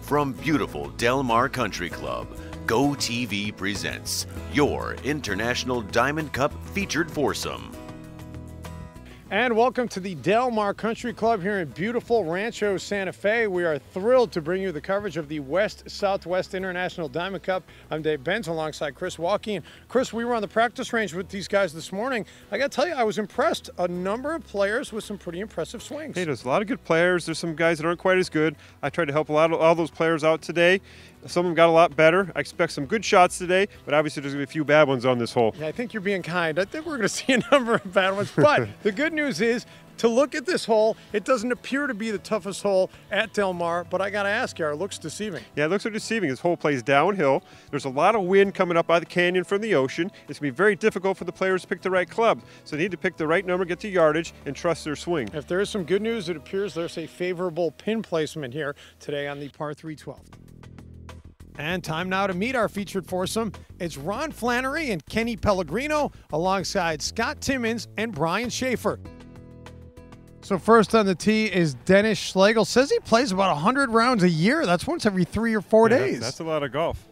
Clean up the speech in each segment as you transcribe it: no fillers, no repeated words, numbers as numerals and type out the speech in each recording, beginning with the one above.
From beautiful Del Mar Country Club, Go TV presents your International Diamond Cup featured foursome. And welcome to the Del Mar Country Club here in beautiful Rancho Santa Fe. We are thrilled to bring you the coverage of the West-Southwest International Diamond Cup. I'm Dave Benz alongside Chris Walkie. And Chris, we were on the practice range with these guys this morning. I got to tell you, I was impressed. A number of players with some pretty impressive swings. Hey, there's a lot of good players. There's some guys that aren't quite as good. I tried to help all those players out today. Some of them got a lot better. I expect some good shots today, but obviously there's going to be a few bad ones on this hole. Yeah, I think you're being kind. I think we're going to see a number of bad ones. But the good news is, to look at this hole, it doesn't appear to be the toughest hole at Del Mar, but I got to ask you, it looks deceiving. Yeah, it looks like deceiving. This hole plays downhill. There's a lot of wind coming up out of the canyon from the ocean. It's going to be very difficult for the players to pick the right club. So they need to pick the right number, get the yardage, and trust their swing. If there is some good news, it appears there's a favorable pin placement here today on the par 312. And time now to meet our featured foursome. It's Ron Flannery and Kenny Pellegrino alongside Scott Timmons and Brian Schaefer. So first on the tee is Dennis Schlegel. Says he plays about 100 rounds a year. That's once every 3 or 4 days. That's a lot of golf.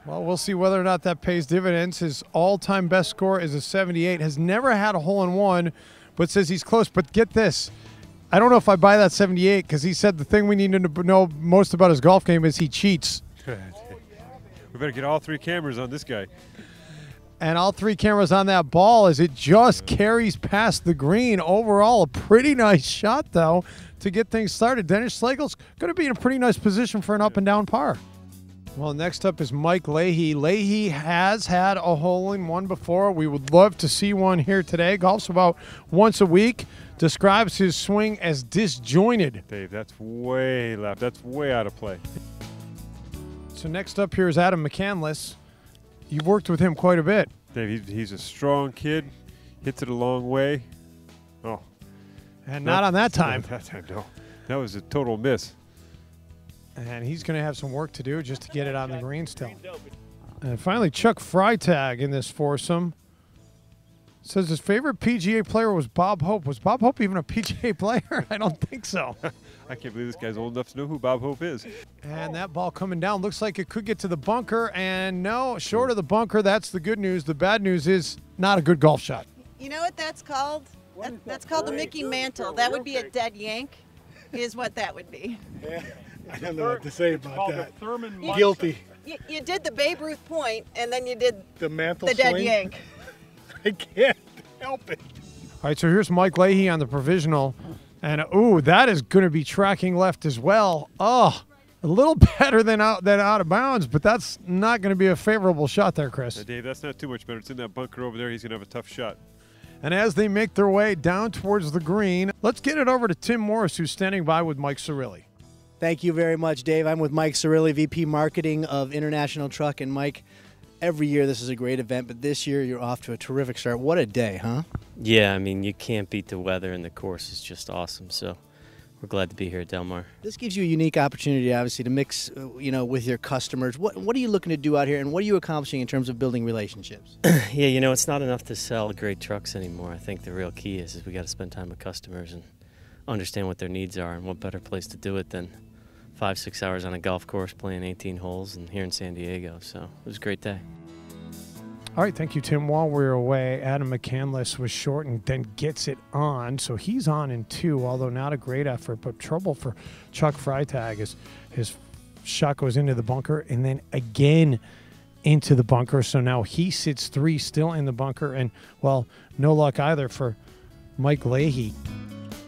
Well, we'll see whether or not that pays dividends. His all-time best score is a 78. Has never had a hole-in-one, but says he's close. But get this. I don't know if I buy that 78 because he said the thing we need to know most about his golf game is he cheats. We better get all 3 cameras on this guy. And all 3 cameras on that ball as it just carries past the green. Overall, a pretty nice shot, though, to get things started. Dennis Schlegel's going to be in a pretty nice position for an up-and-down par. Well, next up is Mike Leahy. Leahy has had a hole-in-one before. We would love to see one here today. Golfs about once a week. Describes his swing as disjointed. Dave, that's way left. That's way out of play. So next up here is Adam McCandless. You've worked with him quite a bit. Dave, he's a strong kid. Hits it a long way. Oh. And not on that time. Not that time, no. That was a total miss. And he's going to have some work to do just to get it on the green still. And finally, Chuck Freitag in this foursome. Says his favorite PGA player was Bob Hope. Was Bob Hope even a PGA player? I don't think so. I can't believe this guy's old enough to know who Bob Hope is. And that ball coming down looks like it could get to the bunker. And no, short of the bunker, that's the good news. The bad news is not a good golf shot. You know what that's called? That's called the Mickey Mantle. That would be a dead yank, is what that would be. Yeah, I don't know what to say about that. Guilty. You did the Babe Ruth point, and then you did The mantle the dead swing? yank. I can't help it. All right, so here's Mike Leahy on the provisional. And, ooh, that is going to be tracking left as well. Oh, a little better than out of bounds, but that's not going to be a favorable shot there, Chris. Dave, that's not too much better. It's in that bunker over there. He's going to have a tough shot. And as they make their way down towards the green, let's get it over to Tim Morris, who's standing by with Mike Cirilli. Thank you very much, Dave. I'm with Mike Cirilli, VP Marketing of International Truck. And, Mike, every year this is a great event, but this year you're off to a terrific start. What a day, huh? Yeah, I mean, you can't beat the weather, and the course is just awesome. So we're glad to be here at Del Mar. This gives you a unique opportunity, obviously, to mix, with your customers. What are you looking to do out here, and what are you accomplishing in terms of building relationships? Yeah, it's not enough to sell great trucks anymore. I think the real key is we got to spend time with customers and understand what their needs are, and what better place to do it than 5-6 hours on a golf course playing 18 holes and here in San Diego. So it was a great day. All right, thank you, Tim. While we were away, Adam McCandless was short and then gets it on. So he's on in 2, although not a great effort, but trouble for Chuck Freitag as his shot goes into the bunker and then again into the bunker. So now he sits 3 still in the bunker. And, well, no luck either for Mike Leahy.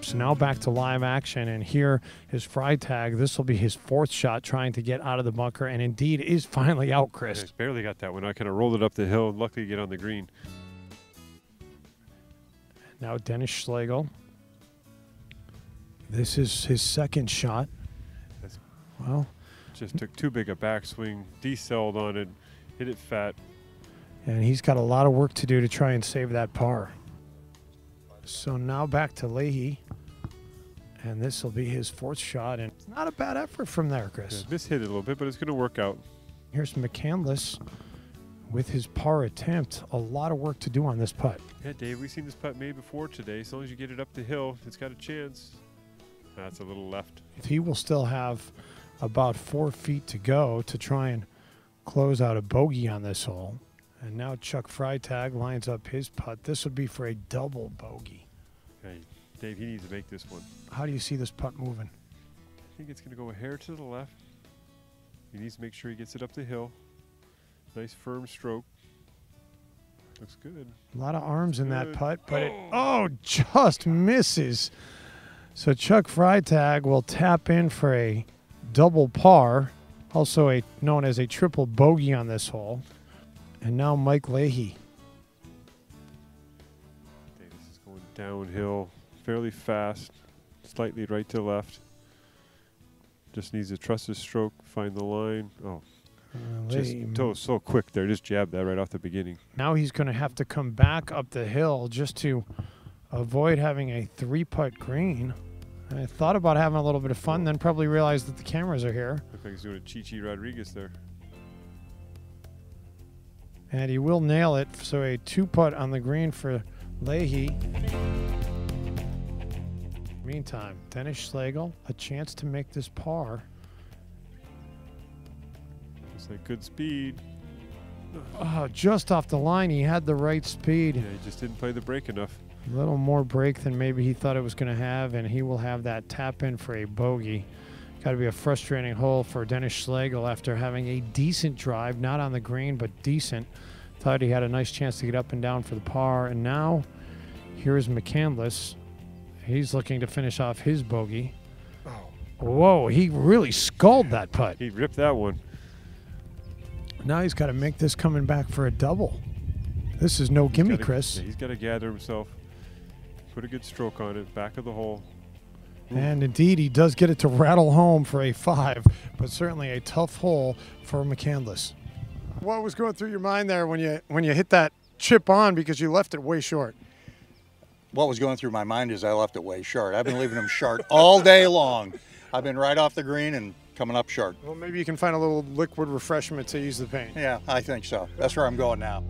So now back to live action, and here is Freitag. This will be his 4th shot trying to get out of the bunker, and indeed is finally out, Chris. Yeah, he's barely got that one. I kind of rolled it up the hill and luckily get on the green. Now Dennis Schlegel. This is his 2nd shot. Well, just took too big a backswing, decelled on it, hit it fat. And he's got a lot of work to do to try and save that par. So now back to Leahy. And this will be his 4th shot. And it's not a bad effort from there, Chris. Yeah, this hit it a little bit, but it's going to work out. Here's McCandless with his par attempt. A lot of work to do on this putt. Yeah, Dave, we've seen this putt made before today. As long as you get it up the hill, it's got a chance. That's a little left. He will still have about 4 feet to go to try and close out a bogey on this hole. And now Chuck Freitag lines up his putt. This would be for a double bogey. Okay, Dave, he needs to make this one. How do you see this putt moving? I think it's going to go a hair to the left. He needs to make sure he gets it up the hill. Nice firm stroke. Looks good. A lot of arms in that Good. putt, but it just misses. So Chuck Freitag will tap in for a double par, also known as a triple bogey on this hole. And now Mike Leahy. Davis is going downhill fairly fast, slightly right to left. Just needs to trust his stroke, find the line. Oh, just so quick there. Just jabbed that right off the beginning. Now he's going to have to come back up the hill just to avoid having a 3-putt green. And I thought about having a little bit of fun, then probably realized that the cameras are here. Looks like he's doing a Chichi Rodriguez there. And he will nail it. So a 2-putt on the green for Leahy. Meantime, Dennis Schlegel, a chance to make this par. Looks like good speed. Oh, just off the line, he had the right speed. Yeah, he just didn't play the break enough. A little more break than maybe he thought it was going to have, and he will have that tap in for a bogey. Got to be a frustrating hole for Dennis Schlegel after having a decent drive, not on the green, but decent. Thought he had a nice chance to get up and down for the par, and now here's McCandless. He's looking to finish off his bogey. Whoa, he really sculled that putt. He ripped that one. Now he's got to make this coming back for a double. This is no gimme, Chris. Yeah, he's got to gather himself, put a good stroke on it, back of the hole. And indeed, he does get it to rattle home for a 5, but certainly a tough hole for McCandless. What was going through your mind there when you hit that chip on because you left it way short? What was going through my mind is I left it way short. I've been leaving them short all day long. I've been right off the green and coming up short. Well, maybe you can find a little liquid refreshment to ease the pain. Yeah, I think so. That's where I'm going now.